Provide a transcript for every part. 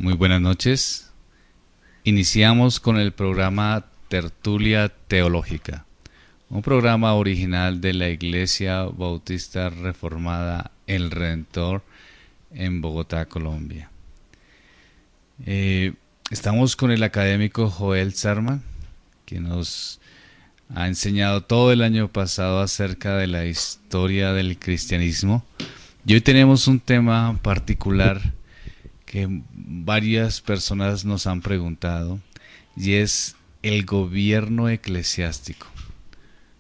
Muy buenas noches. Iniciamos con el programa Tertulia Teológica, un programa original de la Iglesia Bautista Reformada El Redentor en Bogotá, Colombia. Estamos con el académico Joel Sarman, que nos ha enseñado todo el año pasado acerca de la historia del cristianismo. Y hoy tenemos un tema particular que varias personas nos han preguntado, y es el gobierno eclesiástico.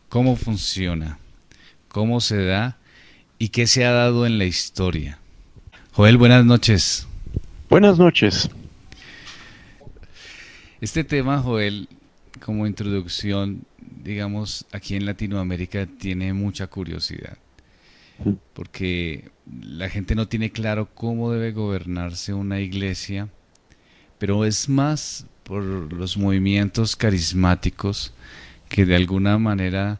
¿Cómo funciona? ¿Cómo se da? ¿Y qué se ha dado en la historia? Joel, buenas noches. Buenas noches. Este tema, Joel, como introducción, digamos, aquí en Latinoamérica tiene mucha curiosidad, porque la gente no tiene claro cómo debe gobernarse una iglesia, pero es más por los movimientos carismáticos que de alguna manera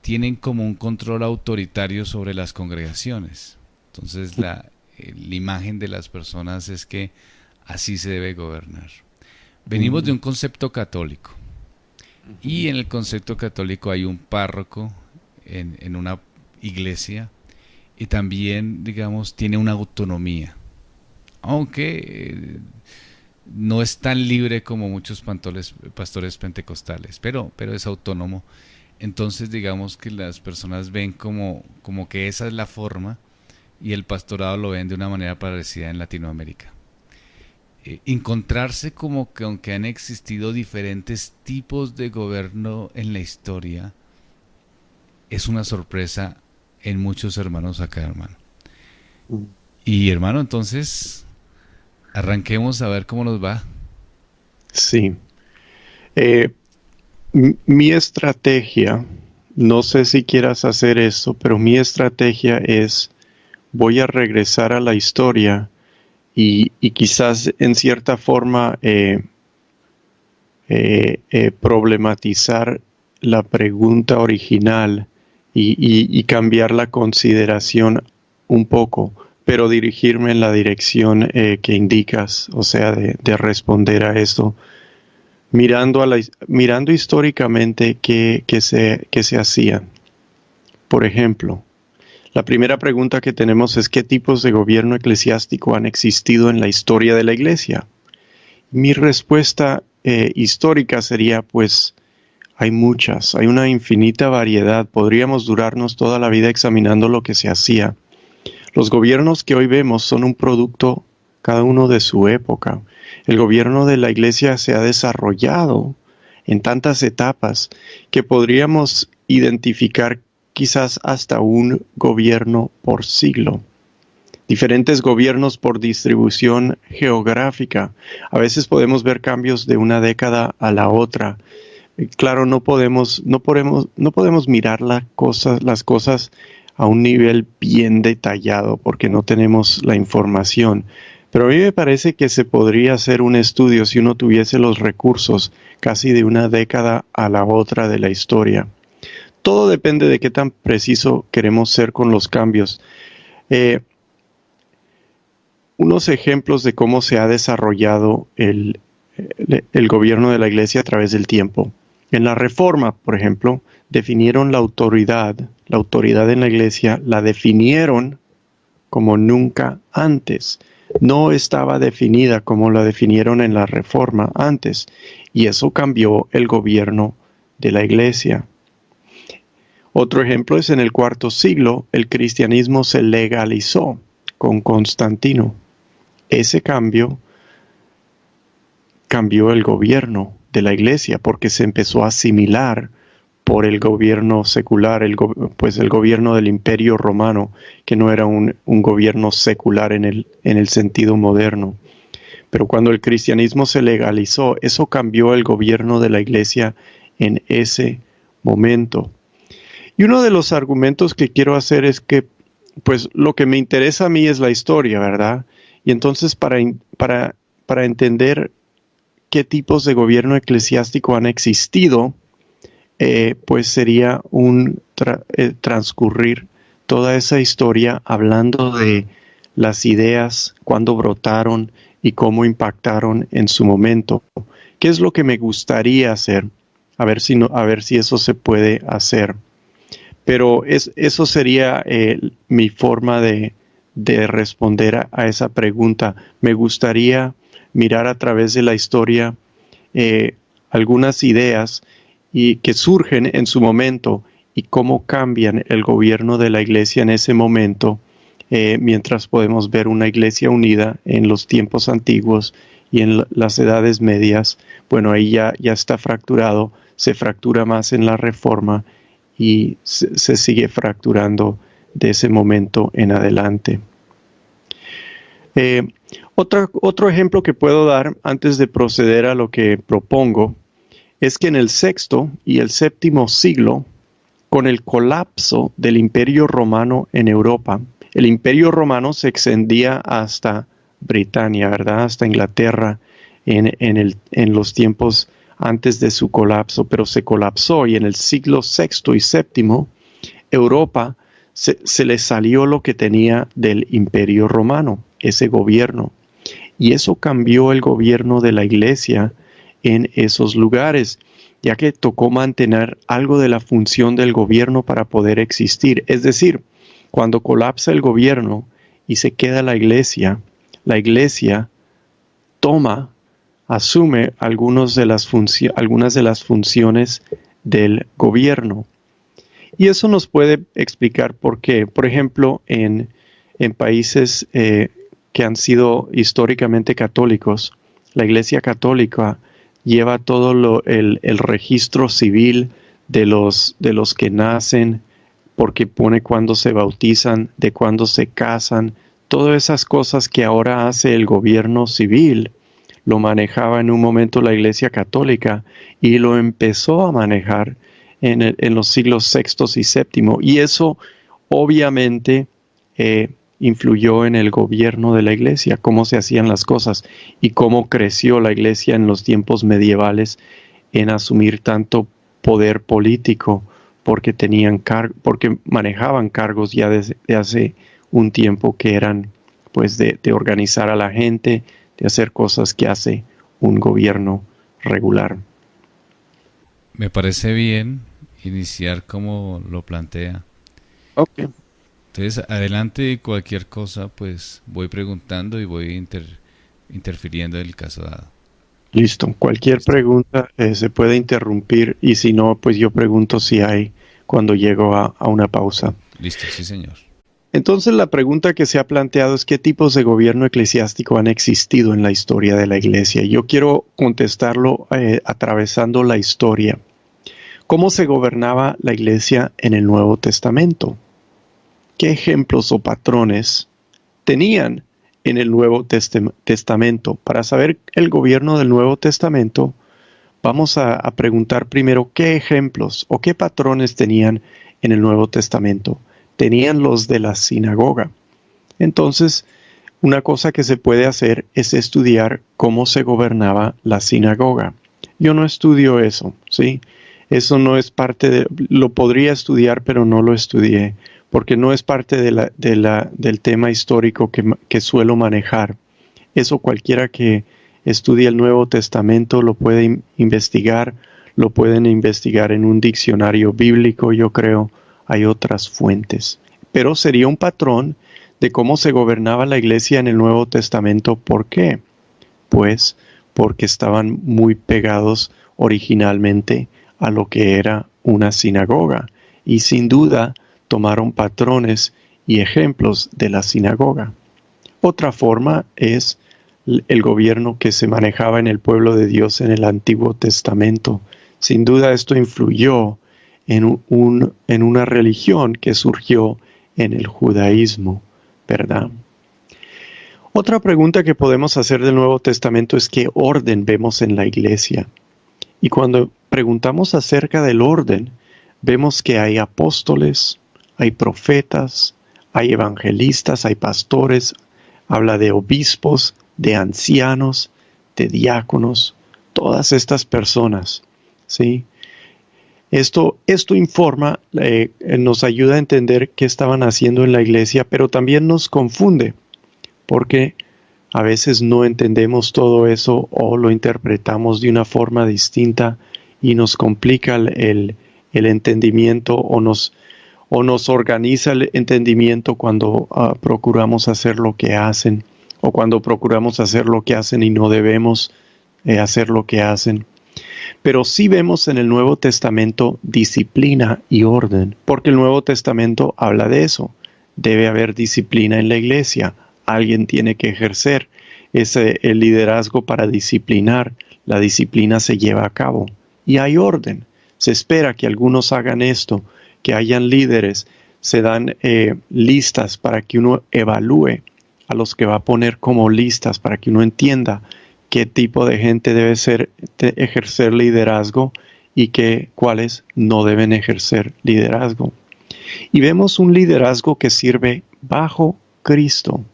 tienen como un control autoritario sobre las congregaciones. Entonces la imagen de las personas es que así se debe gobernar. Venimos de un concepto católico, y en el concepto católico hay un párroco en una iglesia, y también, digamos, tiene una autonomía, aunque no es tan libre como muchos pastores pentecostales, pero es autónomo. Entonces, digamos que las personas ven como que esa es la forma, y el pastorado lo ven de una manera parecida en Latinoamérica. Encontrarse como que aunque han existido diferentes tipos de gobierno en la historia, es una sorpresa en muchos hermanos acá, hermano. Y hermano, entonces, arranquemos a ver cómo nos va. Sí. Mi estrategia, no sé si quieras hacer esto, pero mi estrategia es, voy a regresar a la historia y quizás en cierta forma problematizar la pregunta original y cambiar la consideración un poco, pero dirigirme en la dirección que indicas, o sea, de responder a esto, mirando históricamente qué se hacía. Por ejemplo, la primera pregunta que tenemos es ¿qué tipos de gobierno eclesiástico han existido en la historia de la Iglesia? Mi respuesta histórica sería, pues, hay muchas, hay una infinita variedad. Podríamos durarnos toda la vida examinando lo que se hacía. Los gobiernos que hoy vemos son un producto, cada uno de su época. El gobierno de la Iglesia se ha desarrollado en tantas etapas que podríamos identificar quizás hasta un gobierno por siglo. Diferentes gobiernos por distribución geográfica. A veces podemos ver cambios de una década a la otra. Claro, no podemos mirar las cosas a un nivel bien detallado porque no tenemos la información. Pero a mí me parece que se podría hacer un estudio si uno tuviese los recursos casi de una década a la otra de la historia. Todo depende de qué tan preciso queremos ser con los cambios. Unos ejemplos de cómo se ha desarrollado el gobierno de la Iglesia a través del tiempo. En la Reforma, por ejemplo, definieron la autoridad en la Iglesia, la definieron como nunca antes. No estaba definida como la definieron en la Reforma antes, y eso cambió el gobierno de la Iglesia. Otro ejemplo es en el cuarto siglo, el cristianismo se legalizó con Constantino. Ese cambio cambió el gobierno de la Iglesia porque se empezó a asimilar por el gobierno secular, el gobierno del Imperio Romano, que no era un gobierno secular en el sentido moderno. Pero cuando el cristianismo se legalizó, eso cambió el gobierno de la Iglesia en ese momento. Y uno de los argumentos que quiero hacer es que, pues, lo que me interesa a mí es la historia, ¿verdad? Y entonces para entender qué tipos de gobierno eclesiástico han existido, pues sería transcurrir toda esa historia hablando de las ideas, cuándo brotaron y cómo impactaron en su momento. ¿Qué es lo que me gustaría hacer? A ver si eso se puede hacer. Pero eso sería mi forma de responder a esa pregunta. Me gustaría mirar a través de la historia algunas ideas y que surgen en su momento y cómo cambian el gobierno de la iglesia en ese momento, mientras podemos ver una iglesia unida en los tiempos antiguos y en las edades medias. Bueno, ahí ya está fracturado, se fractura más en la Reforma y se sigue fracturando de ese momento en adelante. Otro ejemplo que puedo dar antes de proceder a lo que propongo es que en el sexto y el séptimo siglo, con el colapso del Imperio Romano en Europa, el Imperio Romano se extendía hasta Britania, ¿verdad? Hasta Inglaterra en los tiempos antes de su colapso, pero se colapsó y en el siglo sexto y séptimo, Europa se le salió lo que tenía del Imperio Romano, ese gobierno. Y eso cambió el gobierno de la iglesia en esos lugares, ya que tocó mantener algo de la función del gobierno para poder existir. Es decir, cuando colapsa el gobierno y se queda la iglesia asume algunas de las funciones del gobierno. Y eso nos puede explicar por qué. Por ejemplo, en países que han sido históricamente católicos, la Iglesia Católica lleva todo el registro civil de los que nacen, porque pone cuándo se bautizan, de cuándo se casan, todas esas cosas que ahora hace el gobierno civil, lo manejaba en un momento la Iglesia Católica y lo empezó a manejar en los siglos sexto y séptimo. Y eso obviamente influyó en el gobierno de la iglesia, cómo se hacían las cosas y cómo creció la iglesia en los tiempos medievales en asumir tanto poder político, porque manejaban cargos ya desde hace un tiempo que eran pues de organizar a la gente, de hacer cosas que hace un gobierno regular. Me parece bien iniciar como lo plantea. Okay. Entonces, adelante y cualquier cosa, pues voy preguntando y voy interfiriendo en el caso dado. Listo. Cualquier ¿Listo? pregunta se puede interrumpir y si no, pues yo pregunto si hay cuando llego a una pausa. Listo, sí, señor. Entonces la pregunta que se ha planteado es qué tipos de gobierno eclesiástico han existido en la historia de la iglesia. Yo quiero contestarlo atravesando la historia. ¿Cómo se gobernaba la iglesia en el Nuevo Testamento? ¿Qué ejemplos o patrones tenían en el Nuevo Testamento? Para saber el gobierno del Nuevo Testamento, vamos a preguntar primero qué ejemplos o qué patrones tenían en el Nuevo Testamento. Tenían los de la sinagoga. Entonces, una cosa que se puede hacer es estudiar cómo se gobernaba la sinagoga. Yo no estudio eso, ¿sí? Eso no es parte lo podría estudiar, pero no lo estudié, porque no es parte del tema histórico que suelo manejar. Eso cualquiera que estudie el Nuevo Testamento lo puede investigar, lo pueden investigar en un diccionario bíblico, yo creo, hay otras fuentes. Pero sería un patrón de cómo se gobernaba la iglesia en el Nuevo Testamento. ¿Por qué? Pues porque estaban muy pegados originalmente a lo que era una sinagoga y sin duda tomaron patrones y ejemplos de la sinagoga. Otra forma es el gobierno que se manejaba en el pueblo de Dios en el Antiguo Testamento. Sin duda esto influyó en una religión que surgió en el judaísmo, ¿verdad? Otra pregunta que podemos hacer del Nuevo Testamento es qué orden vemos en la iglesia. Y cuando preguntamos acerca del orden, vemos que hay apóstoles, hay profetas, hay evangelistas, hay pastores, habla de obispos, de ancianos, de diáconos, todas estas personas, ¿sí? Esto informa, nos ayuda a entender qué estaban haciendo en la iglesia, pero también nos confunde, porque a veces no entendemos todo eso o lo interpretamos de una forma distinta y nos complica el entendimiento o nos organiza el entendimiento cuando procuramos hacer lo que hacen o cuando procuramos hacer lo que hacen y no debemos hacer lo que hacen. Pero sí vemos en el Nuevo Testamento disciplina y orden, porque el Nuevo Testamento habla de eso. Debe haber disciplina en la iglesia. Alguien tiene que ejercer el liderazgo para disciplinar. La disciplina se lleva a cabo y hay orden. Se espera que algunos hagan esto, que hayan líderes, se dan listas para que uno evalúe a los que va a poner como listas, para que uno entienda qué tipo de gente debe ejercer liderazgo y cuáles no deben ejercer liderazgo. Y vemos un liderazgo que sirve bajo Cristo.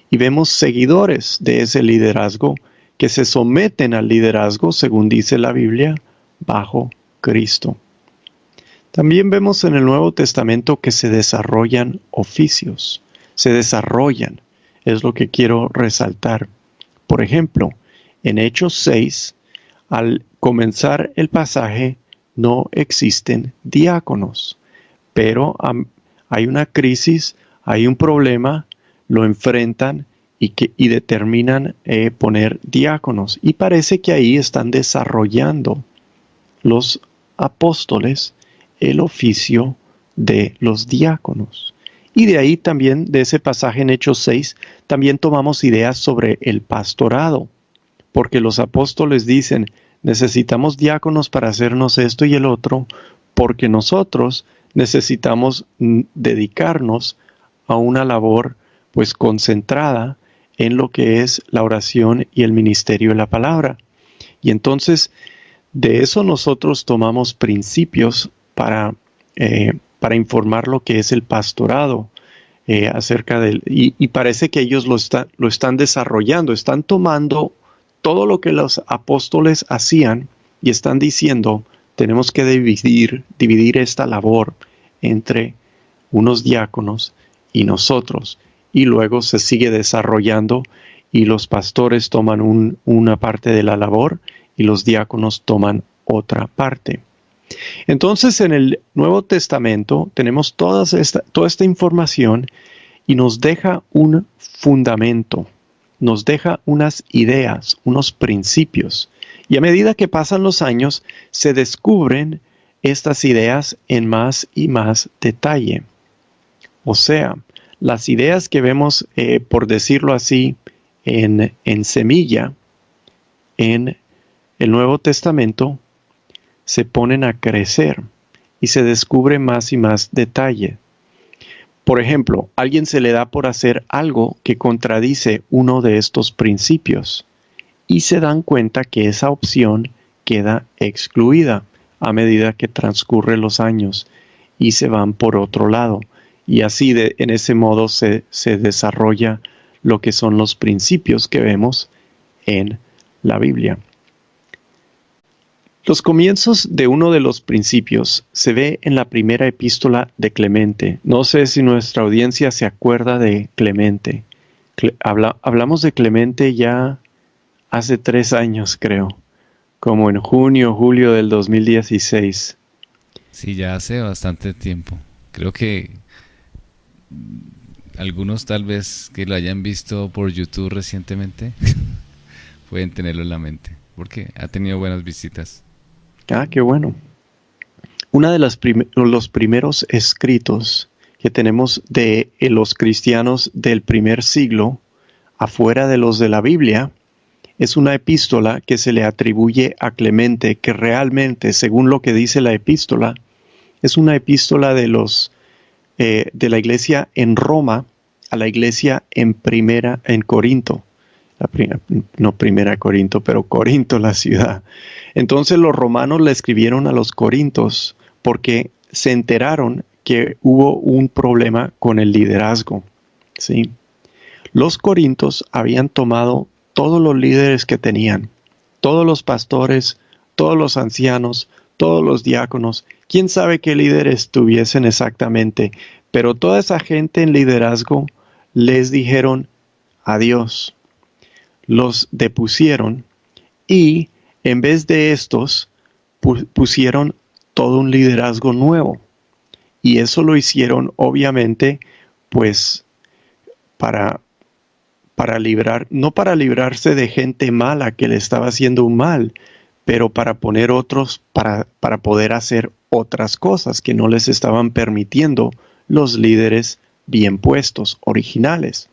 Y vemos seguidores de ese liderazgo que se someten al liderazgo, según dice la Biblia, bajo Cristo. También vemos en el Nuevo Testamento que se desarrollan oficios. Se desarrollan, es lo que quiero resaltar. Por ejemplo, en Hechos 6, al comenzar el pasaje, no existen diáconos, pero hay una crisis, hay un problema, lo enfrentan y determinan poner diáconos. Y parece que ahí están desarrollando los apóstoles el oficio de los diáconos. Y de ahí también, de ese pasaje en Hechos 6, también tomamos ideas sobre el pastorado, porque los apóstoles dicen, necesitamos diáconos para hacernos esto y el otro, porque nosotros necesitamos dedicarnos a una labor pues concentrada en lo que es la oración y el ministerio de la palabra. Y entonces, de eso nosotros tomamos principios para informar lo que es el pastorado acerca del... Y parece que ellos lo están desarrollando, están tomando todo lo que los apóstoles hacían y están diciendo, tenemos que dividir esta labor entre unos diáconos y nosotros. Y luego se sigue desarrollando y los pastores toman una parte de la labor y los diáconos toman otra parte. Entonces en el Nuevo Testamento tenemos toda esta información y nos deja un fundamento, nos deja unas ideas, unos principios. Y a medida que pasan los años, se descubren estas ideas en más y más detalle. O sea, las ideas que vemos, por decirlo así, en semilla, en el Nuevo Testamento, se ponen a crecer y se descubre más y más detalle. Por ejemplo, a alguien se le da por hacer algo que contradice uno de estos principios y se dan cuenta que esa opción queda excluida a medida que transcurren los años y se van por otro lado. Y así en ese modo se desarrolla lo que son los principios que vemos en la Biblia. Los comienzos de uno de los principios se ve en la primera epístola de Clemente. No sé si nuestra audiencia se acuerda de Clemente. Hablamos de Clemente ya hace 3 años, creo, como en junio, julio del 2016. Sí, ya hace bastante tiempo. Creo que algunos tal vez que lo hayan visto por YouTube recientemente pueden tenerlo en la mente, porque ha tenido buenas visitas. Ah, qué bueno. Uno de los primeros escritos que tenemos de los cristianos del primer siglo, afuera de los de la Biblia, es una epístola que se le atribuye a Clemente, que realmente, según lo que dice la epístola, es una epístola de la iglesia en Roma a la iglesia en Corinto. No primera Corinto, pero Corinto la ciudad. Entonces los romanos le escribieron a los corintos porque se enteraron que hubo un problema con el liderazgo, ¿sí? Los corintos habían tomado todos los líderes que tenían, todos los pastores, todos los ancianos, todos los diáconos, quién sabe qué líderes tuviesen exactamente, pero toda esa gente en liderazgo les dijeron, a Dios. Los depusieron y en vez de estos pusieron todo un liderazgo nuevo. Y eso lo hicieron obviamente pues no para librarse de gente mala que le estaba haciendo un mal, pero para poner otros para poder hacer otras cosas que no les estaban permitiendo los líderes bien puestos, originales.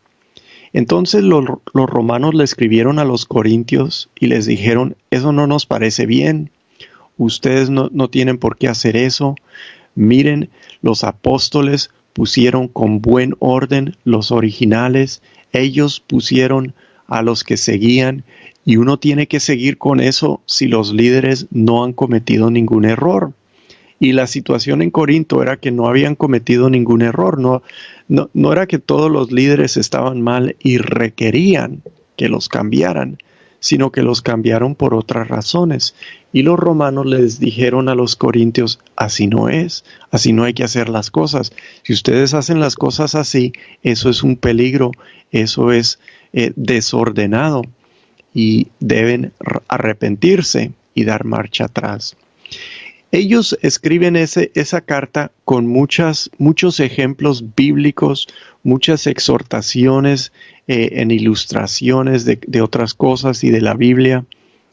Entonces los romanos le escribieron a los corintios y les dijeron, eso no nos parece bien, ustedes no tienen por qué hacer eso. Miren, los apóstoles pusieron con buen orden los originales, ellos pusieron a los que seguían, y uno tiene que seguir con eso si los líderes no han cometido ningún error. Y la situación en Corinto era que no habían cometido ningún error, no era que todos los líderes estaban mal y requerían que los cambiaran, sino que los cambiaron por otras razones. Y los romanos les dijeron a los corintios, así no es, así no hay que hacer las cosas. Si ustedes hacen las cosas así, eso es un peligro, eso es desordenado y deben arrepentirse y dar marcha atrás. Ellos escriben esa carta con muchos ejemplos bíblicos, muchas exhortaciones en ilustraciones de otras cosas y de la Biblia.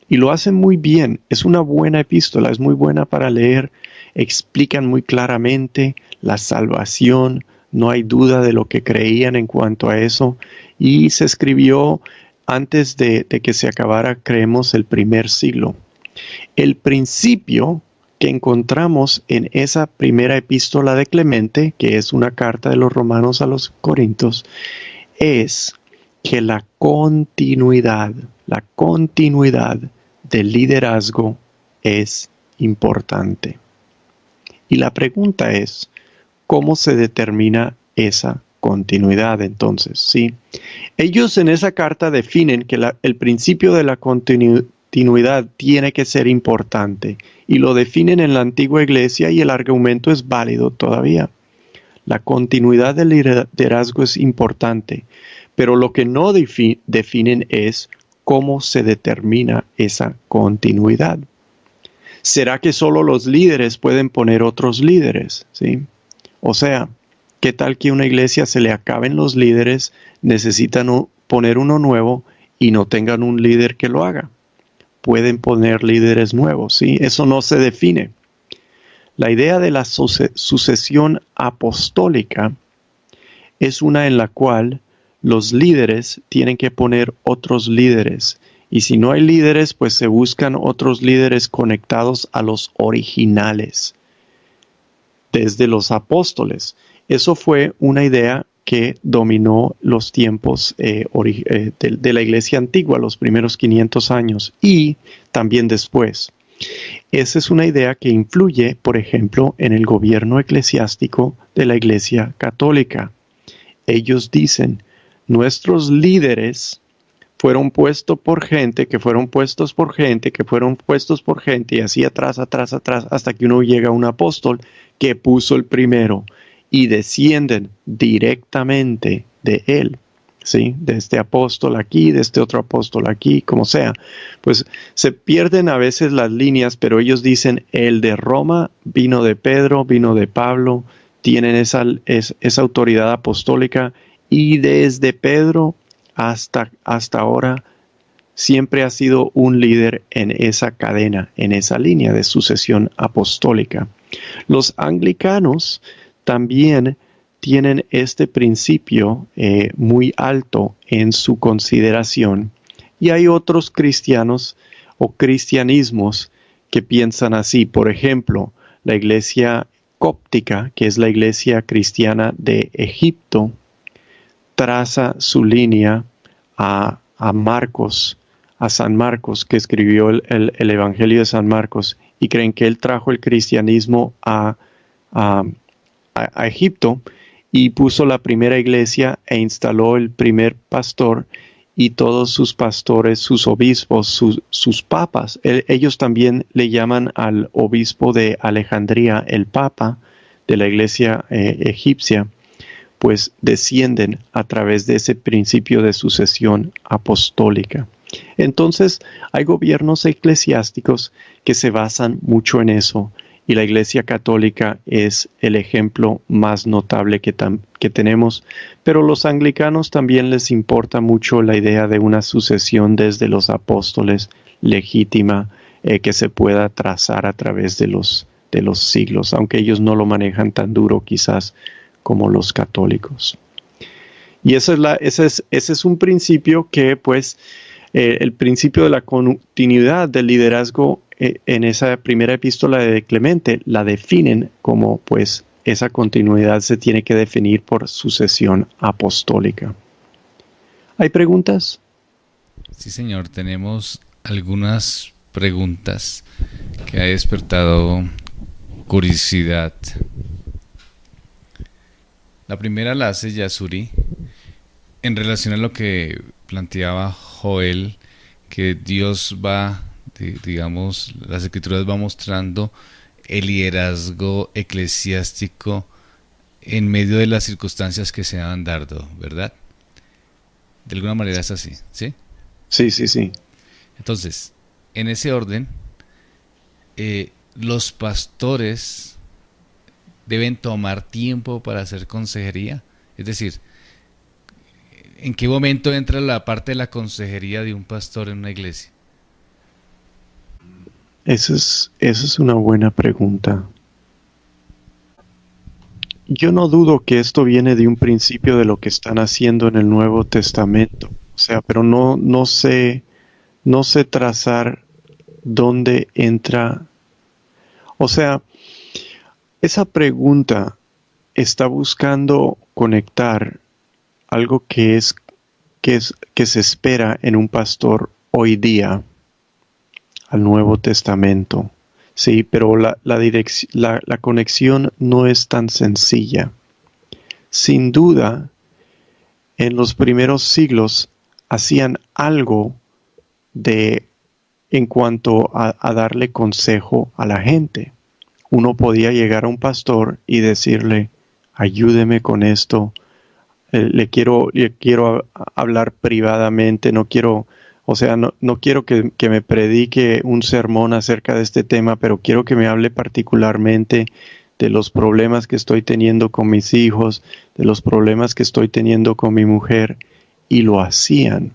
Y lo hacen muy bien. Es una buena epístola, es muy buena para leer. Explican muy claramente la salvación. No hay duda de lo que creían en cuanto a eso. Y se escribió antes de que se acabara, creemos, el primer siglo. El principio que encontramos en esa primera epístola de Clemente, que es una carta de los romanos a los corintios, es que la continuidad del liderazgo es importante. Y la pregunta es, ¿cómo se determina esa continuidad entonces? ¿Sí? Ellos en esa carta definen que el principio de la continuidad tiene que ser importante y lo definen en la antigua iglesia y el argumento es válido todavía. La continuidad del liderazgo es importante, pero lo que no definen es cómo se determina esa continuidad. ¿Será que solo los líderes pueden poner otros líderes? ¿Sí? O sea, ¿qué tal que una iglesia se le acaben los líderes, necesitan poner uno nuevo y no tengan un líder que lo haga? Pueden poner líderes nuevos, ¿sí? Eso no se define. La idea de la sucesión apostólica es una en la cual los líderes tienen que poner otros líderes. Y si no hay líderes, pues se buscan otros líderes conectados a los originales, desde los apóstoles. Eso fue una idea que dominó los tiempos de la iglesia antigua, los primeros 500 años y también después. Esa es una idea que influye, por ejemplo, en el gobierno eclesiástico de la iglesia católica. Ellos dicen, nuestros líderes fueron puestos por gente, que fueron puestos por gente, que fueron puestos por gente, y así atrás, hasta que uno llega a un apóstol que puso el primero. Y descienden directamente de él, ¿sí? De este apóstol aquí, de este otro apóstol aquí, como sea. Pues se pierden a veces las líneas, pero ellos dicen, el de Roma vino de Pedro, vino de Pablo, tienen esa autoridad apostólica, y desde Pedro hasta ahora siempre ha sido un líder en esa cadena, en esa línea de sucesión apostólica. Los anglicanos también tienen este principio muy alto en su consideración. Y hay otros cristianos o cristianismos que piensan así. Por ejemplo, la iglesia cóptica, que es la iglesia cristiana de Egipto, traza su línea a Marcos, a San Marcos, que escribió el Evangelio de San Marcos, y creen que él trajo el cristianismo a Egipto y puso la primera iglesia e instaló el primer pastor y todos sus pastores, sus obispos, sus papas. Ellos también le llaman al obispo de Alejandría el papa de la iglesia egipcia. pues descienden a través de ese principio de sucesión apostólica. Entonces, hay gobiernos eclesiásticos que se basan mucho en eso, y la Iglesia Católica es el ejemplo más notable que tenemos, pero los anglicanos también les importa mucho la idea de una sucesión desde los apóstoles legítima, que se pueda trazar a través de los siglos, aunque ellos no lo manejan tan duro quizás como los católicos. Y ese es un principio que, pues, el principio de la continuidad del liderazgo en esa primera epístola de Clemente la definen como, pues, esa continuidad se tiene que definir por sucesión apostólica. ¿Hay preguntas? Sí, señor, tenemos algunas preguntas que ha despertado curiosidad. La primera la hace Yasuri en relación a lo que planteaba Joel, que Dios va, digamos, las escrituras va mostrando el liderazgo eclesiástico en medio de las circunstancias que se van dando, ¿verdad? De alguna manera es así, ¿sí? Sí, sí, sí. Entonces, en ese orden, los pastores deben tomar tiempo para hacer consejería. Es decir, ¿en qué momento entra la parte de la consejería de un pastor en una iglesia? Esa es una buena pregunta. Yo no dudo que esto viene de un principio de lo que están haciendo en el Nuevo Testamento. O sea, pero no sé trazar dónde entra. O sea, esa pregunta está buscando conectar algo que se espera en un pastor hoy día al Nuevo Testamento. Sí, pero la conexión no es tan sencilla. Sin duda, en los primeros siglos hacían algo en cuanto a darle consejo a la gente. Uno podía llegar a un pastor y decirle, ayúdeme con esto, le quiero hablar privadamente, no quiero, o sea, no quiero que me predique un sermón acerca de este tema, pero quiero que me hable particularmente de los problemas que estoy teniendo con mis hijos, de los problemas que estoy teniendo con mi mujer, y lo hacían.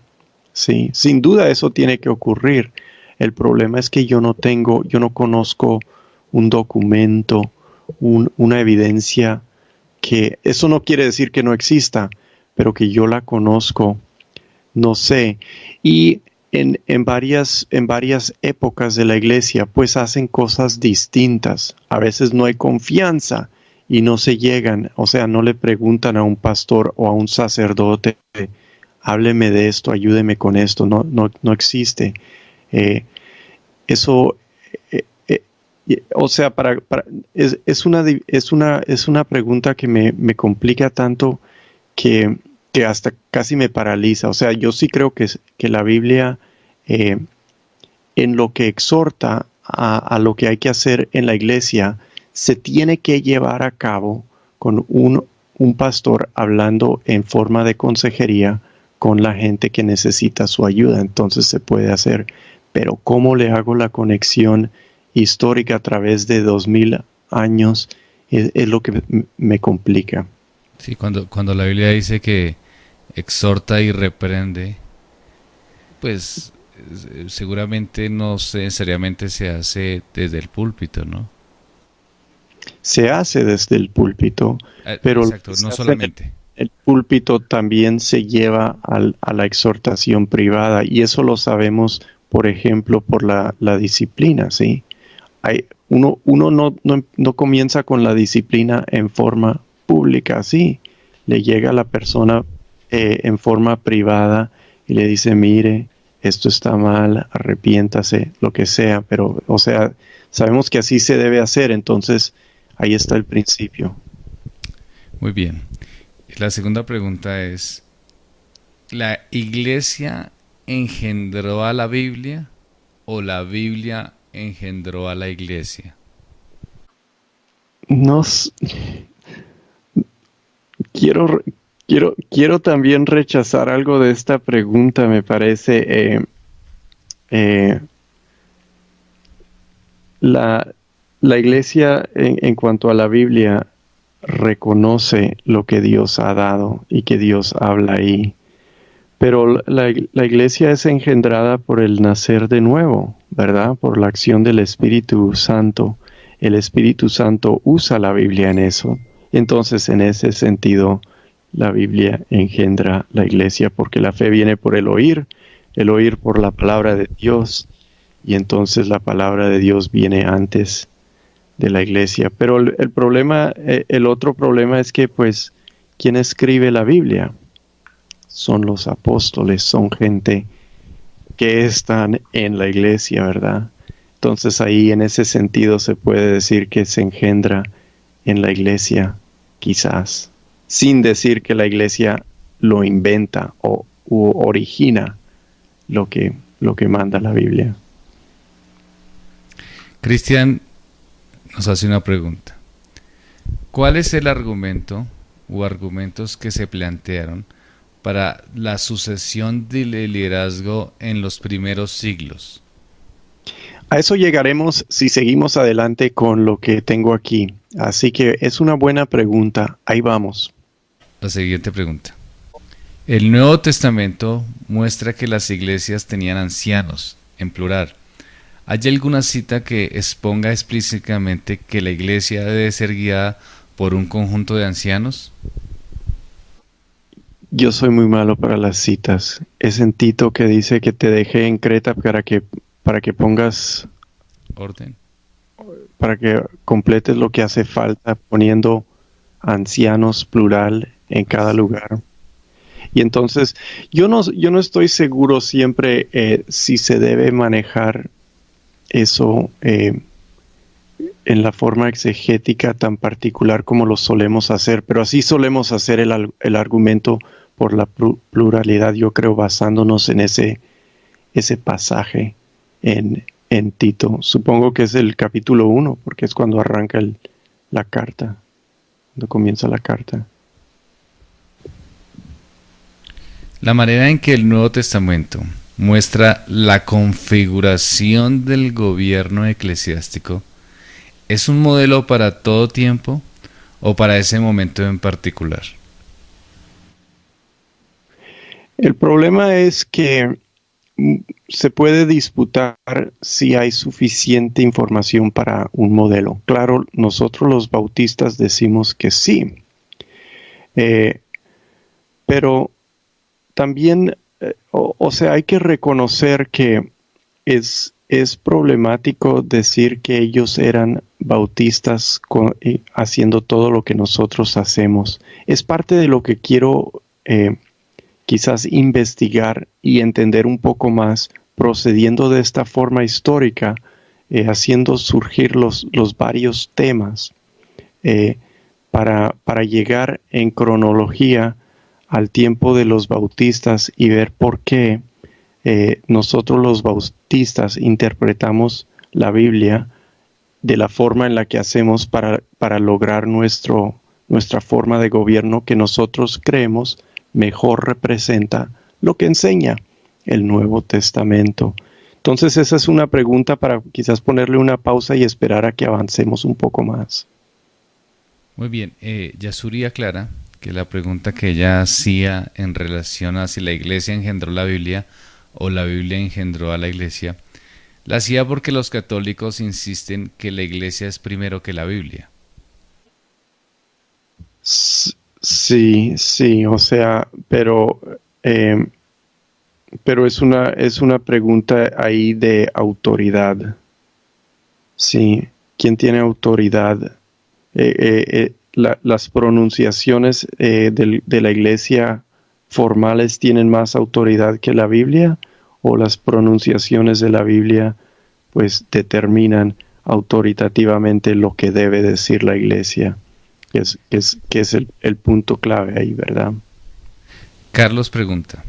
Sí, sin duda eso tiene que ocurrir. El problema es que yo no conozco un documento, una evidencia, que eso no quiere decir que no exista, pero que yo la conozco, no sé. Y en varias épocas de la iglesia, pues hacen cosas distintas. A veces no hay confianza y no se llegan, o sea, no le preguntan a un pastor o a un sacerdote, hábleme de esto, ayúdeme con esto, no existe. Eso, eh, eh, o sea, es una pregunta que me complica tanto que, que hasta casi me paraliza. O sea, yo sí creo que la Biblia, eh, en lo que exhorta a lo que hay que hacer en la iglesia, se tiene que llevar a cabo con un pastor hablando en forma de consejería con la gente que necesita su ayuda. Entonces se puede hacer. Pero ¿cómo le hago la conexión histórica a través de 2000 años? Es lo que me complica. Sí, cuando la Biblia dice que exhorta y reprende, pues seguramente no necesariamente se hace desde el púlpito, ¿no? Se hace desde el púlpito, pero lo Exacto, que no se hace en solamente. el púlpito también se lleva a la exhortación privada, y eso lo sabemos, por ejemplo, por la disciplina, ¿sí? Uno no comienza con la disciplina en forma pública, sí. Le llega a la persona en forma privada y le dice, mire, esto está mal, arrepiéntase, lo que sea, pero, o sea, sabemos que así se debe hacer, entonces ahí está el principio. Muy bien. La segunda pregunta es, ¿la iglesia engendró a la Biblia o la Biblia engendró a la iglesia? Nos, quiero, quiero también rechazar algo de esta pregunta, me parece. Eh, la, la iglesia, en cuanto a la Biblia, reconoce lo que Dios ha dado y que Dios habla ahí. Pero la iglesia es engendrada por el nacer de nuevo, ¿verdad? Por la acción del Espíritu Santo. El Espíritu Santo usa la Biblia en eso. Entonces, en ese sentido, la Biblia engendra la iglesia, porque la fe viene por el oír por la palabra de Dios, y entonces la palabra de Dios viene antes de la iglesia. Pero el problema, el otro problema es que, pues, ¿quién escribe la Biblia? Son los apóstoles, son gente que están en la iglesia, ¿verdad? Entonces ahí en ese sentido se puede decir que se engendra en la iglesia, quizás, sin decir que la iglesia lo inventa u origina lo que manda la Biblia. Cristian nos hace una pregunta. ¿Cuál es el argumento o argumentos que se plantearon para la sucesión del liderazgo en los primeros siglos? A eso llegaremos si seguimos adelante con lo que tengo aquí. Así que es una buena pregunta. Ahí vamos. La siguiente pregunta. El Nuevo Testamento muestra que las iglesias tenían ancianos, en plural. ¿Hay alguna cita que exponga explícitamente que la iglesia debe ser guiada por un conjunto de ancianos? Yo soy muy malo para las citas. Es en Tito que dice que te dejé en Creta para que pongas, Orden. para que completes lo que hace falta, poniendo ancianos plural en cada lugar. Y entonces, yo no estoy seguro siempre si se debe manejar eso en la forma exegética tan particular como lo solemos hacer, pero así solemos hacer el argumento por la pluralidad, yo creo, basándonos en ese pasaje en Tito. Supongo que es el capítulo 1, porque es cuando arranca la carta, cuando comienza la carta. La manera en que el Nuevo Testamento muestra la configuración del gobierno eclesiástico es un modelo para todo tiempo o para ese momento en particular. El problema es que se puede disputar si hay suficiente información para un modelo. Claro, nosotros los bautistas decimos que sí, pero también, o sea, hay que reconocer que es problemático decir que ellos eran bautistas haciendo todo lo que nosotros hacemos. Es parte de lo que quiero quizás investigar y entender un poco más, procediendo de esta forma histórica, haciendo surgir los varios temas para llegar en cronología al tiempo de los bautistas y ver por qué nosotros los bautistas interpretamos la Biblia de la forma en la que hacemos para lograr nuestra forma de gobierno que nosotros creemos mejor representa lo que enseña el Nuevo Testamento. Entonces esa es una pregunta para quizás ponerle una pausa y esperar a que avancemos un poco más. Muy bien, Yasuri aclara que la pregunta que ella hacía en relación a si la iglesia engendró la Biblia o la Biblia engendró a la iglesia, la hacía porque los católicos insisten que la iglesia es primero que la Biblia. Sí, o sea, pero es una pregunta ahí de autoridad. Sí, ¿quién tiene autoridad? Las pronunciaciones de la iglesia formales tienen más autoridad que la Biblia, o las pronunciaciones de la Biblia pues determinan autoritativamente lo que debe decir la iglesia, que es el punto clave ahí, ¿verdad? Carlos pregunta,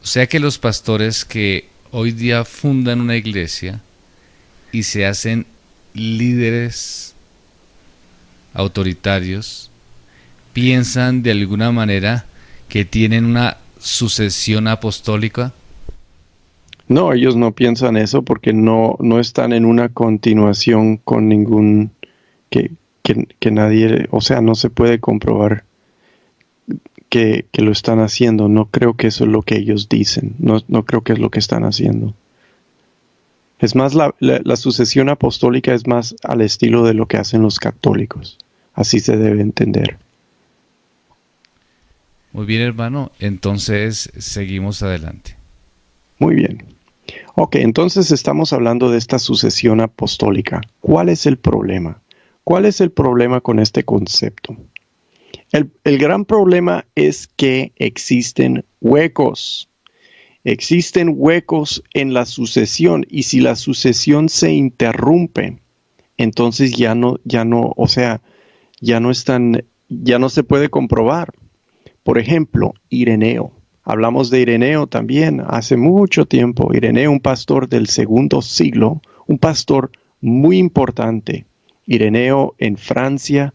o sea que los pastores que hoy día fundan una iglesia y se hacen líderes autoritarios piensan de alguna manera que tienen una sucesión apostólica? No, ellos no piensan eso porque no están en una continuación con ningún que, que nadie, o sea, no se puede comprobar que lo están haciendo. No creo que eso es lo que ellos dicen. No creo que es lo que están haciendo. Es más, la sucesión apostólica es más al estilo de lo que hacen los católicos. Así se debe entender. Muy bien, hermano. Entonces, seguimos adelante. Muy bien. Ok, entonces estamos hablando de esta sucesión apostólica. ¿Cuál es el problema? ¿Cuál es el problema con este concepto? El gran problema es que existen huecos. Existen huecos en la sucesión y si la sucesión se interrumpe, entonces o sea, ya no se puede comprobar. Por ejemplo, Ireneo. Hablamos de Ireneo también hace mucho tiempo. Ireneo, un pastor del segundo siglo, un pastor muy importante. Ireneo en Francia,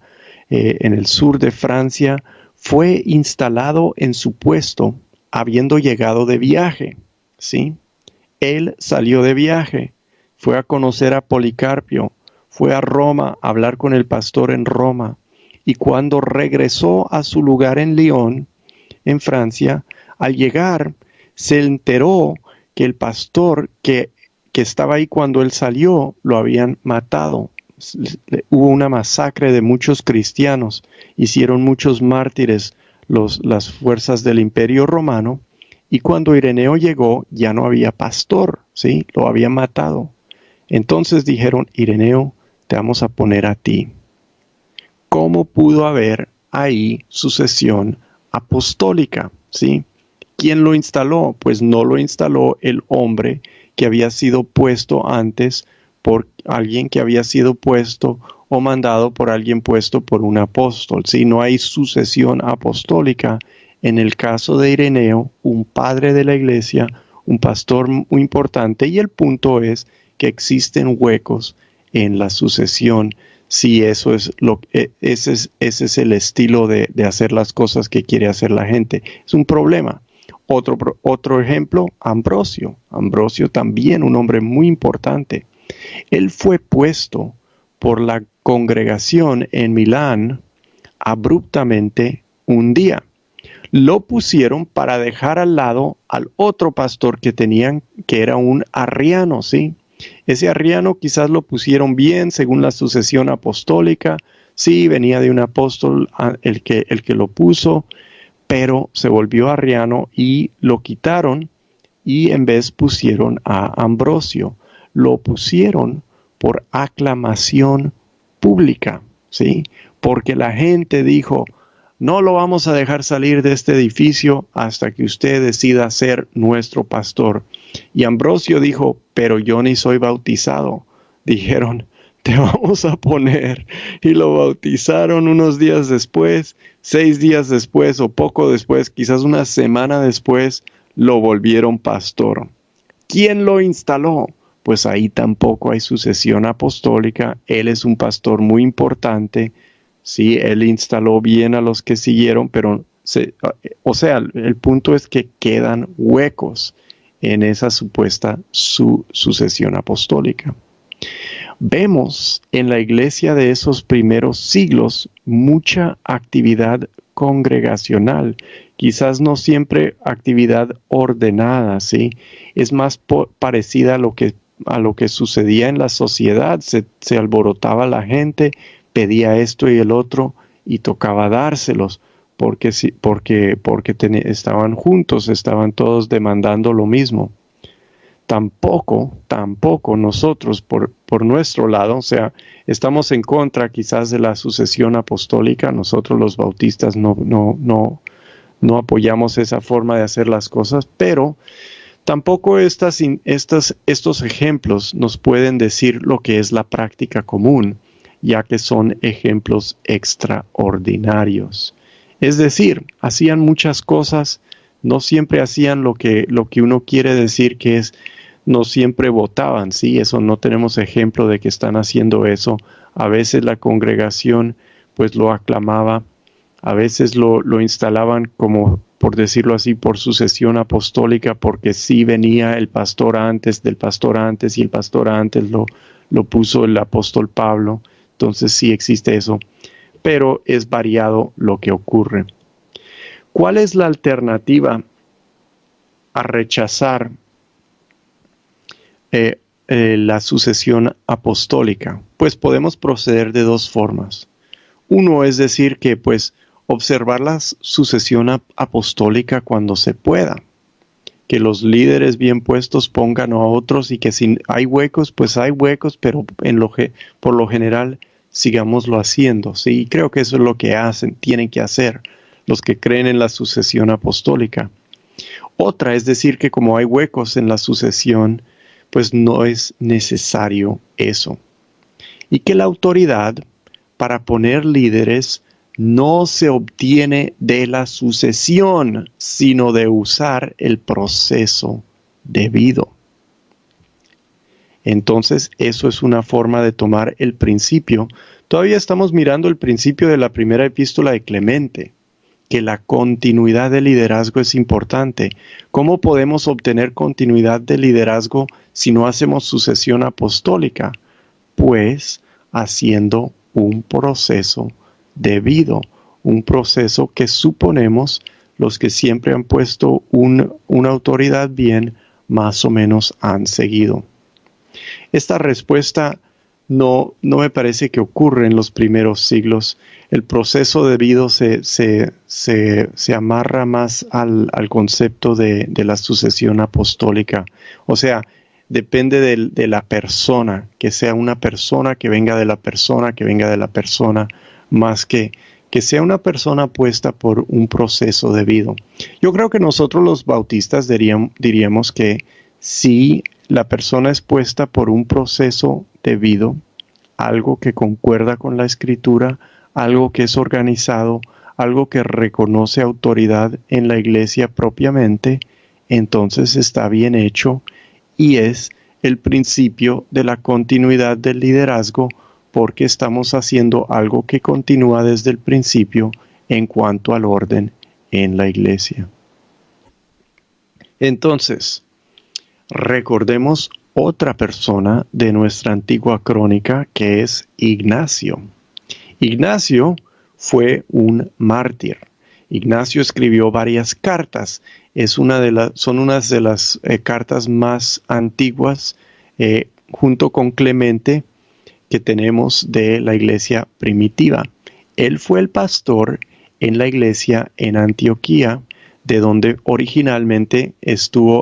en el sur de Francia, fue instalado en su puesto habiendo llegado de viaje, ¿sí? Él salió de viaje, fue a conocer a Policarpio, fue a Roma a hablar con el pastor en Roma, y cuando regresó a su lugar en Lyon, en Francia, al llegar se enteró que el pastor que estaba ahí cuando él salió lo habían matado. Hubo una masacre de muchos cristianos, hicieron muchos mártires las fuerzas del Imperio Romano, y cuando Ireneo llegó ya no había pastor, ¿sí? Lo habían matado. Entonces dijeron, Ireneo, te vamos a poner a ti. ¿Cómo pudo haber ahí sucesión apostólica? ¿Sí? ¿Quién lo instaló? Pues no lo instaló el hombre que había sido puesto antes por alguien que había sido puesto o mandado por alguien puesto por un apóstol. ¿Sí? No hay sucesión apostólica. En el caso de Ireneo, un padre de la iglesia, un pastor muy importante, y el punto es que existen huecos en la sucesión. Si eso es ese es el estilo de hacer las cosas que quiere hacer la gente. Es un problema. Otro ejemplo, Ambrosio. Ambrosio también un hombre muy importante. Él fue puesto por la congregación en Milán abruptamente un día. Lo pusieron para dejar al lado al otro pastor que tenían, que era un arriano, ¿sí? Ese arriano quizás lo pusieron bien según la sucesión apostólica. Sí, venía de un apóstol el que lo puso, pero se volvió arriano y lo quitaron y en vez pusieron a Ambrosio. Lo pusieron por aclamación pública, ¿sí? Porque la gente dijo, no lo vamos a dejar salir de este edificio hasta que usted decida ser nuestro pastor. Y Ambrosio dijo, pero yo ni soy bautizado. Dijeron, te vamos a poner. Y lo bautizaron unos días después, 6 días después o poco después, quizás una semana después, lo volvieron pastor. ¿Quién lo instaló? Pues ahí tampoco hay sucesión apostólica. Él es un pastor muy importante. Sí, él instaló bien a los que siguieron, pero el punto es que quedan huecos en esa supuesta sucesión apostólica. Vemos en la iglesia de esos primeros siglos mucha actividad congregacional, quizás no siempre actividad ordenada, ¿sí? Es más parecida a lo que sucedía en la sociedad, se alborotaba la gente, pedía esto y el otro y tocaba dárselos porque estaban juntos, estaban todos demandando lo mismo. Tampoco nosotros por nuestro lado, o sea, estamos en contra quizás de la sucesión apostólica. Nosotros los bautistas no apoyamos esa forma de hacer las cosas, pero tampoco estos ejemplos nos pueden decir lo que es la práctica común, ya que son ejemplos extraordinarios. Es decir, hacían muchas cosas, no siempre hacían lo que uno quiere decir que es, no siempre votaban, ¿sí? Eso no tenemos ejemplo de que están haciendo eso. A veces la congregación pues lo aclamaba, A veces lo instalaban como, por decirlo así, por sucesión apostólica, porque sí venía el pastor antes del pastor antes y el pastor antes lo puso el apóstol Pablo. Entonces sí existe eso, pero es variado lo que ocurre. ¿Cuál es la alternativa a rechazar la sucesión apostólica? Pues podemos proceder de dos formas. Uno es decir que pues observar la sucesión apostólica cuando se pueda, que los líderes bien puestos pongan a otros y que si hay huecos, pues hay huecos, pero por lo general sigámoslo haciendo. Sí, creo que eso es lo que tienen que hacer los que creen en la sucesión apostólica. Otra es decir que como hay huecos en la sucesión, pues no es necesario eso. Y que la autoridad para poner líderes no se obtiene de la sucesión, sino de usar el proceso debido. Entonces, eso es una forma de tomar el principio. Todavía estamos mirando el principio de la primera epístola de Clemente, que la continuidad de liderazgo es importante. ¿Cómo podemos obtener continuidad de liderazgo si no hacemos sucesión apostólica? Pues haciendo un proceso debido, un proceso que suponemos los que siempre han puesto una autoridad bien, más o menos han seguido. Esta respuesta no me parece que ocurre en los primeros siglos. El proceso debido se amarra más al concepto de la sucesión apostólica. O sea, depende de la persona, que sea una persona que venga de la persona, que venga de la persona, más que sea una persona puesta por un proceso debido. Yo creo que nosotros los bautistas diríamos que si la persona es puesta por un proceso debido, algo que concuerda con la escritura, algo que es organizado, algo que reconoce autoridad en la iglesia propiamente, entonces está bien hecho y es el principio de la continuidad del liderazgo porque estamos haciendo algo que continúa desde el principio en cuanto al orden en la iglesia. Entonces, recordemos otra persona de nuestra antigua crónica que es Ignacio. Ignacio fue un mártir. Ignacio escribió varias cartas. Son unas de las cartas más antiguas junto con Clemente que tenemos de la iglesia primitiva. Él fue el pastor en la iglesia en Antioquía, en donde originalmente estuvo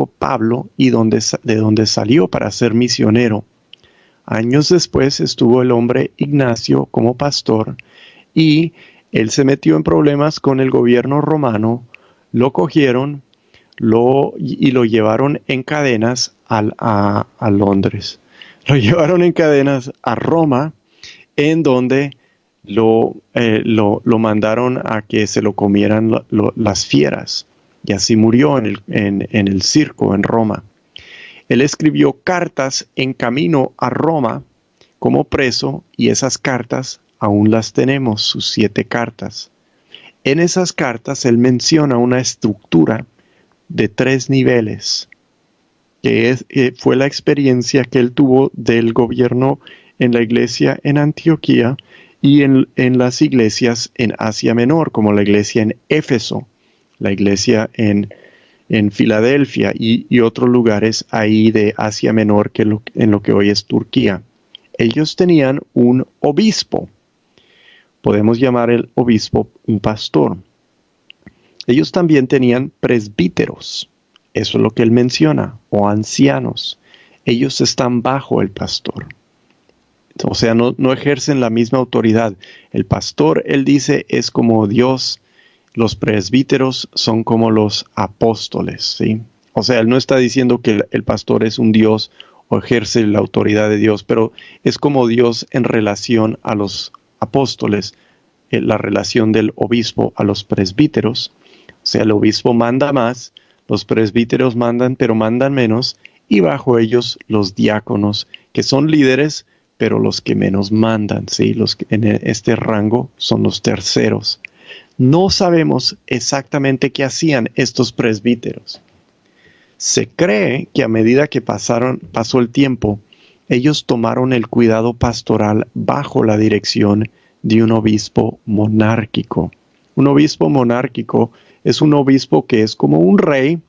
Pablo y de donde salió para ser misionero. Años después estuvo el hombre Ignacio como pastor y él se metió en problemas con el gobierno romano, lo cogieron y lo llevaron en cadenas a Londres. Lo llevaron en cadenas a Roma, en donde lo mandaron a que se lo comieran las fieras. Y así murió en el circo en Roma. Él escribió cartas en camino a Roma como preso y esas cartas aún las tenemos, sus 7 cartas. En esas cartas él menciona una estructura de 3 niveles, que fue la experiencia que él tuvo del gobierno en la iglesia en Antioquía y en las iglesias en Asia Menor, como la iglesia en Éfeso, la iglesia en Filadelfia y otros lugares ahí de Asia Menor, en lo que hoy es Turquía. Ellos tenían un obispo. Podemos llamar el obispo un pastor. Ellos también tenían presbíteros. Eso es lo que él menciona, o ancianos. Ellos están bajo el pastor. O sea, no ejercen la misma autoridad. El pastor, él dice, es como Dios. Los presbíteros son como los apóstoles, ¿sí? O sea, él no está diciendo que el pastor es un Dios o ejerce la autoridad de Dios, pero es como Dios en relación a los apóstoles, la relación del obispo a los presbíteros. O sea, el obispo manda más, los presbíteros mandan, pero mandan menos, y bajo ellos los diáconos, que son líderes, pero los que menos mandan, ¿sí? Los que en este rango son los terceros. No sabemos exactamente qué hacían estos presbíteros. Se cree que a medida que pasó el tiempo, ellos tomaron el cuidado pastoral bajo la dirección de un obispo monárquico. Un obispo monárquico es un obispo que es como un rey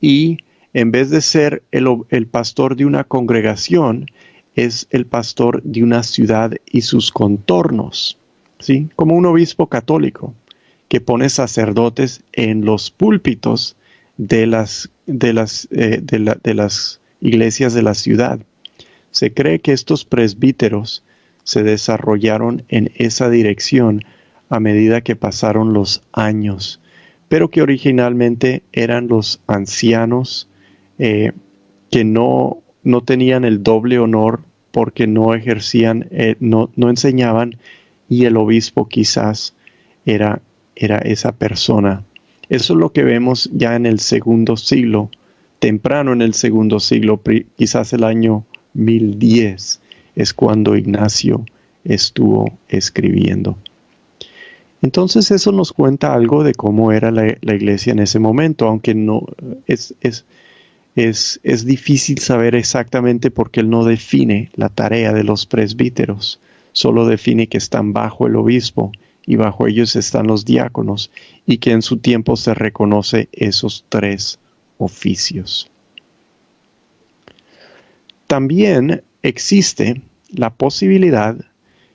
y en vez de ser el pastor de una congregación, es el pastor de una ciudad y sus contornos, ¿sí? Como un obispo católico que pone sacerdotes en los púlpitos de las iglesias de la ciudad. Se cree que estos presbíteros se desarrollaron en esa dirección a medida que pasaron los años, pero que originalmente eran los ancianos que no tenían el doble honor porque no ejercían, no enseñaban, y el obispo quizás era esa persona. Eso es lo que vemos ya en el segundo siglo, temprano en el segundo siglo, quizás el año 1010 es cuando Ignacio estuvo escribiendo. Entonces eso nos cuenta algo de cómo era la iglesia en ese momento, aunque no es difícil saber exactamente porque él no define la tarea de los presbíteros, solo define que están bajo el obispo y bajo ellos están los diáconos y que en su tiempo se reconoce esos tres oficios. También existe la posibilidad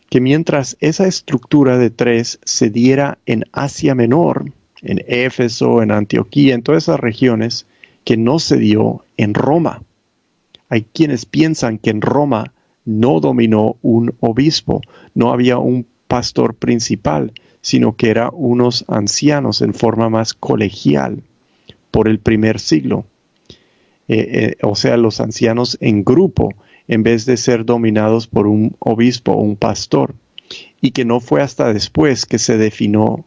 que mientras esa estructura de tres se diera en Asia Menor, en Éfeso, en Antioquía, en todas esas regiones, que no se dio en Roma. Hay quienes piensan que en Roma no dominó un obispo, no había un pastor principal, sino que eran unos ancianos en forma más colegial por el primer siglo. O sea, los ancianos en grupo, en vez de ser dominados por un obispo o un pastor. Y que no fue hasta después que se definió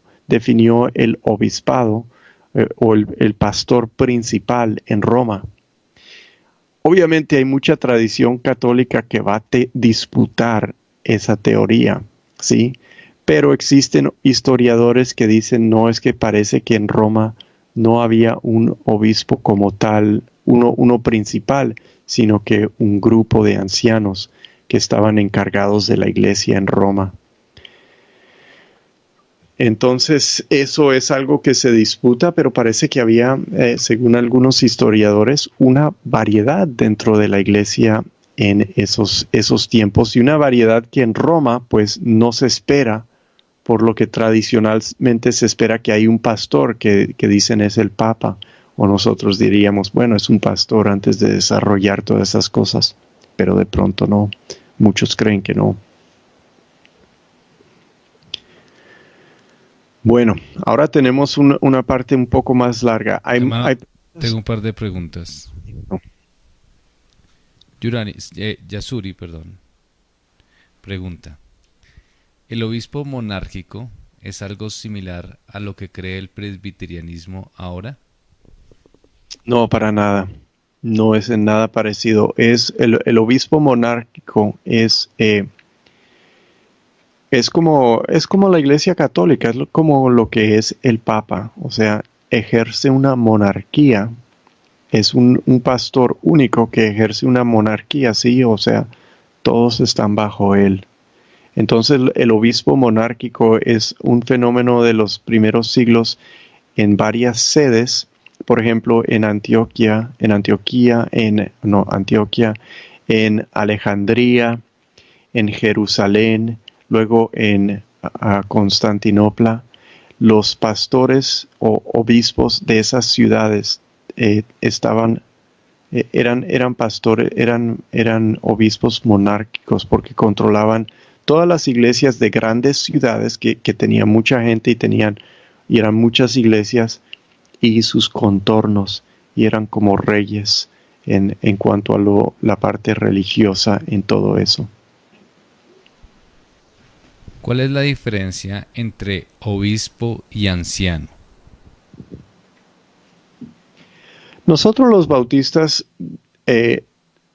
el obispado o el pastor principal en Roma. Obviamente hay mucha tradición católica que va a disputar esa teoría, ¿sí? Pero existen historiadores que dicen, no, es que parece que en Roma no había un obispo como tal, uno principal, sino que un grupo de ancianos que estaban encargados de la iglesia en Roma. Entonces, eso es algo que se disputa, pero parece que había, según algunos historiadores, una variedad dentro de la iglesia en esos tiempos, y una variedad que en Roma, pues, no se espera, por lo que tradicionalmente se espera que hay un pastor que dicen es el Papa, o nosotros diríamos, bueno, es un pastor antes de desarrollar todas esas cosas, pero de pronto no, muchos creen que no. Bueno, ahora tenemos una parte un poco más larga. Tengo un par de preguntas. No. Yasuri, perdón. Pregunta. ¿El obispo monárquico es algo similar a lo que cree el presbiterianismo ahora? No, para nada. No es en nada parecido. El obispo monárquico es como la Iglesia Católica, es como lo que es el Papa. O sea, ejerce una monarquía. Es un pastor único que ejerce una monarquía, sí, o sea, todos están bajo él. Entonces el obispo monárquico es un fenómeno de los primeros siglos en varias sedes, por ejemplo en Antioquía, en Alejandría, en Jerusalén, luego en Constantinopla. Los pastores o obispos de esas ciudades eran pastores, eran obispos monárquicos porque controlaban todas las iglesias de grandes ciudades que tenían mucha gente y eran muchas iglesias y sus contornos, y eran como reyes en cuanto a la parte religiosa en todo eso. ¿Cuál es la diferencia entre obispo y anciano? Nosotros los bautistas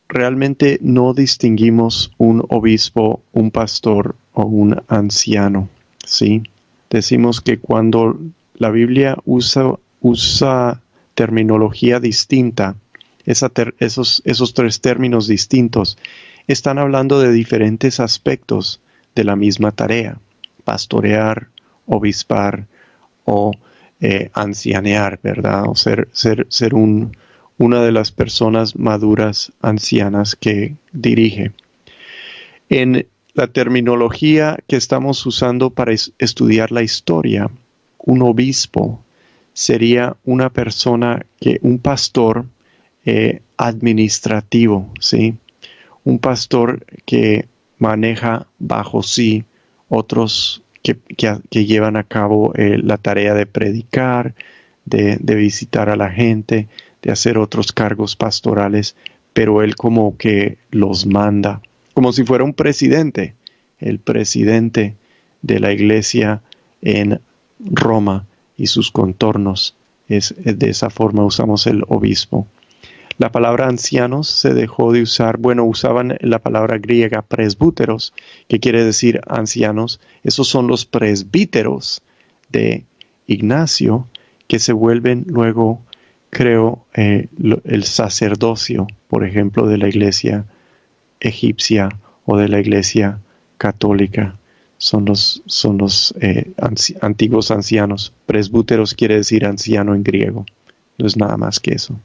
realmente no distinguimos un obispo, un pastor o un anciano, ¿sí? Decimos que cuando la Biblia usa terminología distinta, esos tres términos distintos, están hablando de diferentes aspectos de la misma tarea: pastorear, obispar o ancianear, ¿verdad? O ser una de las personas maduras ancianas que dirige. En la terminología que estamos usando para estudiar la historia, un obispo sería una persona un pastor administrativo, ¿sí? Un pastor que maneja bajo sí otros que llevan a cabo la tarea de predicar, de visitar a la gente, de hacer otros cargos pastorales, pero él como que los manda, como si fuera un presidente, el presidente de la iglesia en Roma y sus contornos. De esa forma usamos el obispo. La palabra ancianos se dejó de usar, usaban la palabra griega presbúteros, que quiere decir ancianos. Esos son los presbíteros de Ignacio, que se vuelven luego, creo, el sacerdocio, por ejemplo, de la iglesia egipcia o de la iglesia católica. Son los antiguos ancianos. Presbúteros quiere decir anciano en griego. No es nada más que eso.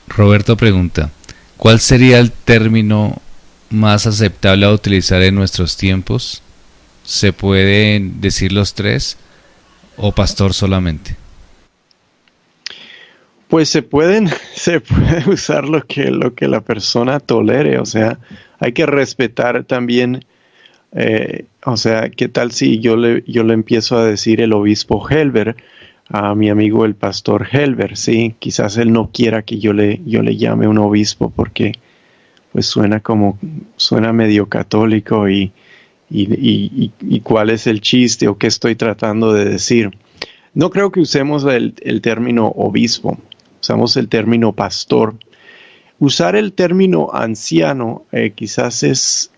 Roberto pregunta, ¿cuál sería el término más aceptable a utilizar en nuestros tiempos? ¿Se pueden decir los tres o pastor solamente? Pues se puede usar lo que la persona tolere, o sea, hay que respetar también, o sea, ¿qué tal si yo le empiezo a decir el obispo Helber a mi amigo el pastor Helber? Sí, quizás él no quiera que yo le llame un obispo porque pues suena medio católico y cuál es el chiste o qué estoy tratando de decir. No creo que usemos el término obispo, usamos el término pastor. Usar el término anciano quizás es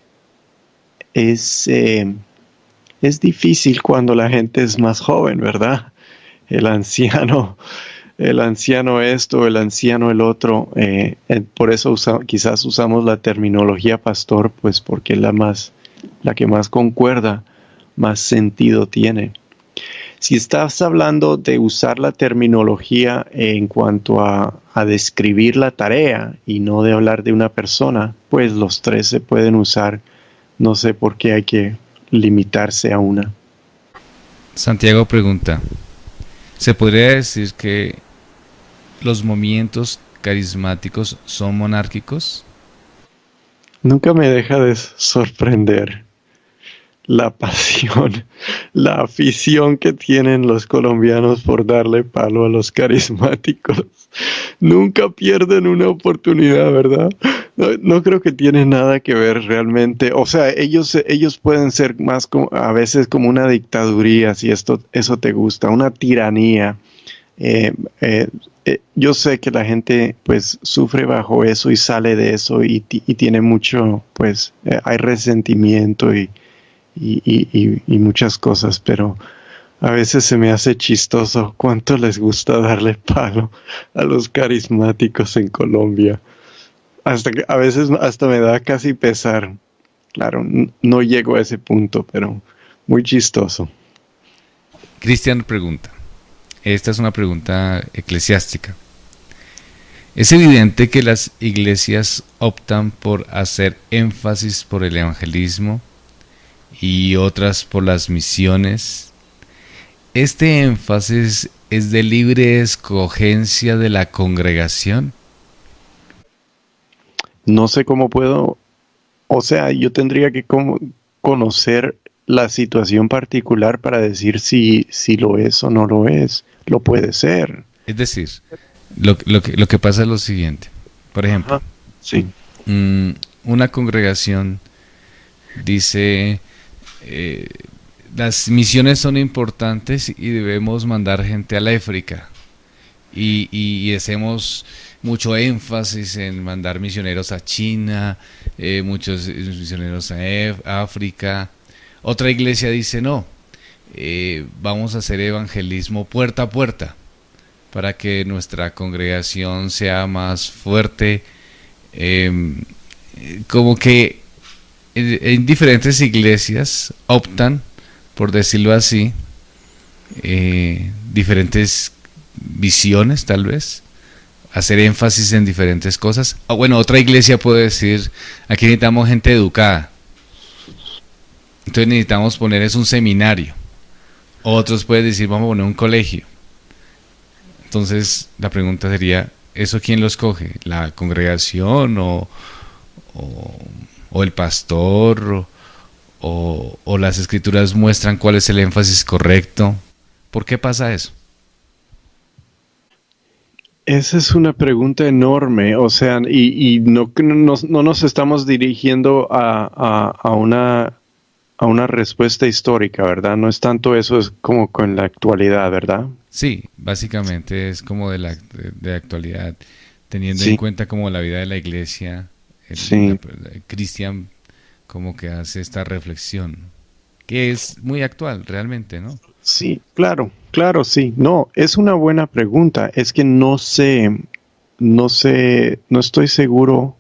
difícil cuando la gente es más joven, ¿verdad? El anciano esto, el anciano el otro. Por eso quizás usamos la terminología pastor, pues porque es la que más concuerda, más sentido tiene. Si estás hablando de usar la terminología en cuanto a describir la tarea y no de hablar de una persona, pues los tres se pueden usar. No sé por qué hay que limitarse a una. Santiago pregunta, ¿se podría decir que los movimientos carismáticos son monárquicos? Nunca me deja de sorprender la pasión, la afición que tienen los colombianos por darle palo a los carismáticos. Nunca pierden una oportunidad, ¿verdad? No creo que tiene nada que ver realmente. O sea, ellos pueden ser más a veces como una dictaduría, si eso te gusta, una tiranía. Yo sé que la gente pues sufre bajo eso y sale de eso y tiene mucho, pues hay resentimiento y muchas cosas, pero a veces se me hace chistoso cuánto les gusta darle palo a los carismáticos en Colombia. Hasta que a veces hasta me da casi pesar. Claro, no llego a ese punto, pero muy chistoso. Cristian pregunta, esta es una pregunta eclesiástica. Es evidente que las iglesias optan por hacer énfasis por el evangelismo y otras por las misiones. ¿Este énfasis es de libre escogencia de la congregación? No sé cómo puedo, o sea, yo tendría que conocer la situación particular para decir si lo es o no lo es. Lo puede ser. Es decir, lo que pasa es lo siguiente. Por ejemplo, Ajá, sí. Una congregación dice, las misiones son importantes y debemos mandar gente al África. y hacemos mucho énfasis en mandar misioneros a China, muchos misioneros a África. Otra iglesia dice no, vamos a hacer evangelismo puerta a puerta para que nuestra congregación sea más fuerte. Eh, Como que en diferentes iglesias optan, por decirlo así, diferentes visiones tal vez, hacer énfasis en diferentes cosas. Bueno, otra iglesia puede decir, aquí necesitamos gente educada, entonces necesitamos poner es un seminario. Otros pueden decir, vamos a poner un colegio. Entonces la pregunta sería, ¿eso quién lo escoge? ¿La congregación o, o el pastor o las escrituras muestran cuál es el énfasis correcto? ¿Por qué pasa eso? Esa es una pregunta enorme, o sea, y no nos estamos dirigiendo a una respuesta histórica, ¿verdad? No es tanto eso, es como con la actualidad, ¿verdad? Sí, básicamente es como de actualidad, teniendo en Sí, cuenta como la vida de la iglesia, sí, Cristian como que hace esta reflexión, que es muy actual realmente, ¿no? sí, claro, claro, sí. No, es una buena pregunta. Es que no estoy seguro.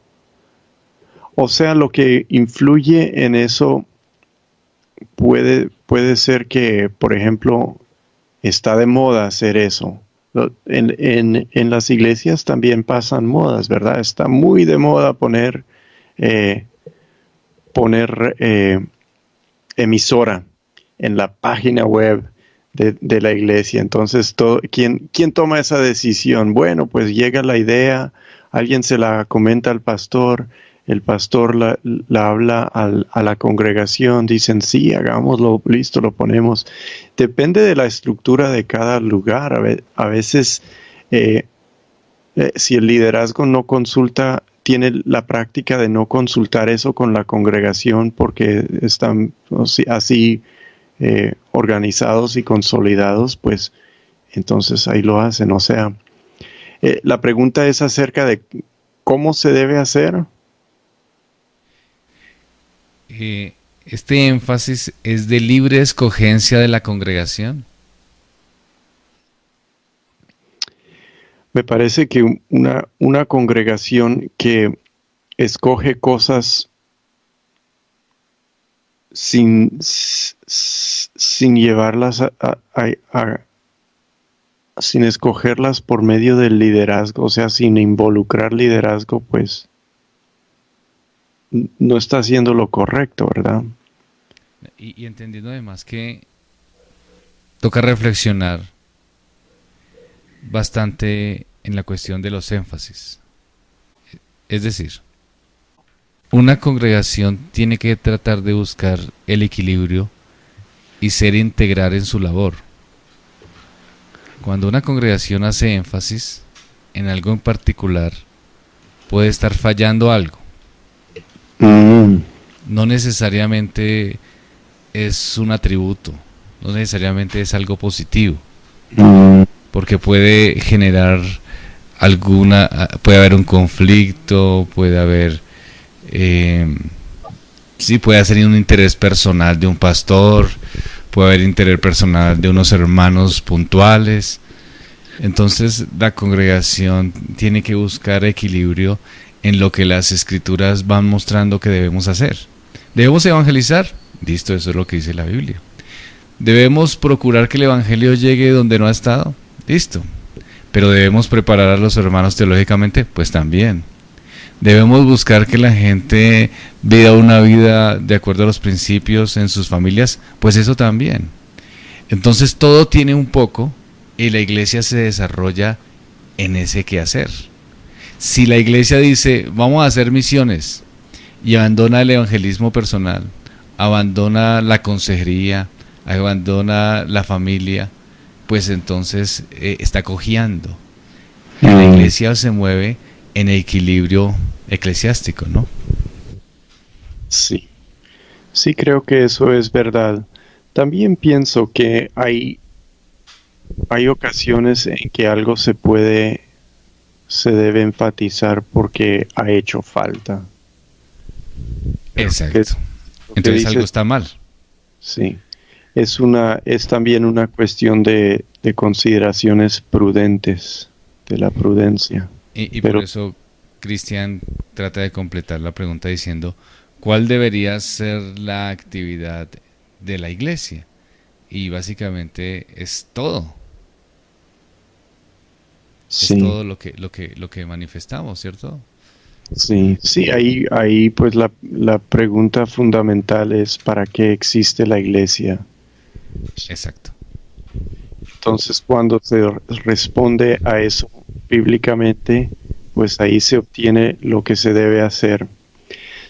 O sea, lo que influye en eso puede ser que, por ejemplo, está de moda hacer eso. En las iglesias también pasan modas, ¿verdad? Está muy de moda eh, poner emisora en la página web de la iglesia. Entonces, ¿quién toma esa decisión? Bueno, pues llega la idea, alguien se la comenta al pastor, el pastor la habla a la congregación, dicen, sí, hagámoslo, listo, lo ponemos. Depende de la estructura de cada lugar. A veces, eh, si el liderazgo no consulta, tiene la práctica de no consultar eso con la congregación porque están así organizados y consolidados, pues entonces ahí lo hacen. O sea, la pregunta es acerca de cómo se debe hacer. Este énfasis es de libre escogencia de la congregación. Me parece que una congregación que escoge cosas sin llevarlas sin escogerlas por medio del liderazgo, o sea, sin involucrar liderazgo, pues no está haciendo lo correcto, ¿verdad? Y entendiendo además que toca reflexionar bastante en la cuestión de los énfasis. Es decir, una congregación tiene que tratar de buscar el equilibrio y ser integral en su labor. Cuando una congregación hace énfasis en algo en particular, puede estar fallando algo. Mm, No necesariamente es un atributo, no necesariamente es algo positivo, mm, porque puede generar puede haber un conflicto, puede haber, eh, sí, puede ser un interés personal de un pastor, puede haber interés personal de unos hermanos puntuales. Entonces la congregación tiene que buscar equilibrio en lo que las escrituras van mostrando que debemos hacer. Debemos evangelizar, listo, eso es lo que dice la Biblia. Debemos procurar que el evangelio llegue donde no ha estado, listo. Pero debemos preparar a los hermanos teológicamente, pues también. Debemos buscar que la gente viva una vida de acuerdo a los principios en sus familias, pues eso también. Entonces todo tiene un poco y la iglesia se desarrolla en ese quehacer. Si la iglesia dice, vamos a hacer misiones y abandona el evangelismo personal, abandona la consejería, abandona la familia, pues entonces está cojeando. Y la mm. iglesia se mueve en equilibrio eclesiástico, ¿no? Sí, sí creo que eso es verdad. También pienso que hay ocasiones en que algo se debe enfatizar porque ha hecho falta. Pero Exacto. lo que Entonces algo dices, está mal. sí, es también una cuestión de consideraciones prudentes, de la prudencia. Y por Pero eso Cristian trata de completar la pregunta diciendo, ¿cuál debería ser la actividad de la iglesia? Y básicamente es sí, todo lo que manifestamos, ¿cierto? sí, ahí pues la pregunta fundamental es ¿para qué existe la iglesia? Exacto. Entonces, cuando se responde a eso bíblicamente, pues ahí se obtiene lo que se debe hacer.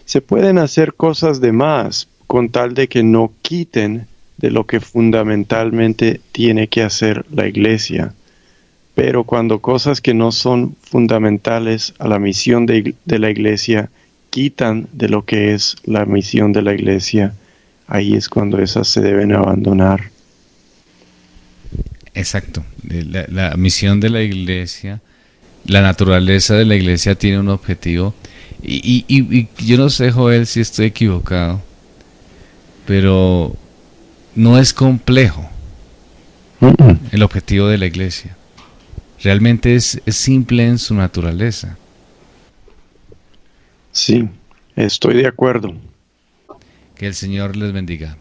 Se pueden hacer cosas de más con tal de que no quiten de lo que fundamentalmente tiene que hacer la iglesia. Pero cuando cosas que no son fundamentales a la misión de la iglesia quitan de lo que es la misión de la iglesia, ahí es cuando esas se deben abandonar. Exacto. La misión de la iglesia, la naturaleza de la iglesia tiene un objetivo. Y yo no sé, Joel, si estoy equivocado, pero no es complejo Mm, mm. el objetivo de la iglesia. Realmente es simple en su naturaleza. Sí, estoy de acuerdo. Que el Señor les bendiga.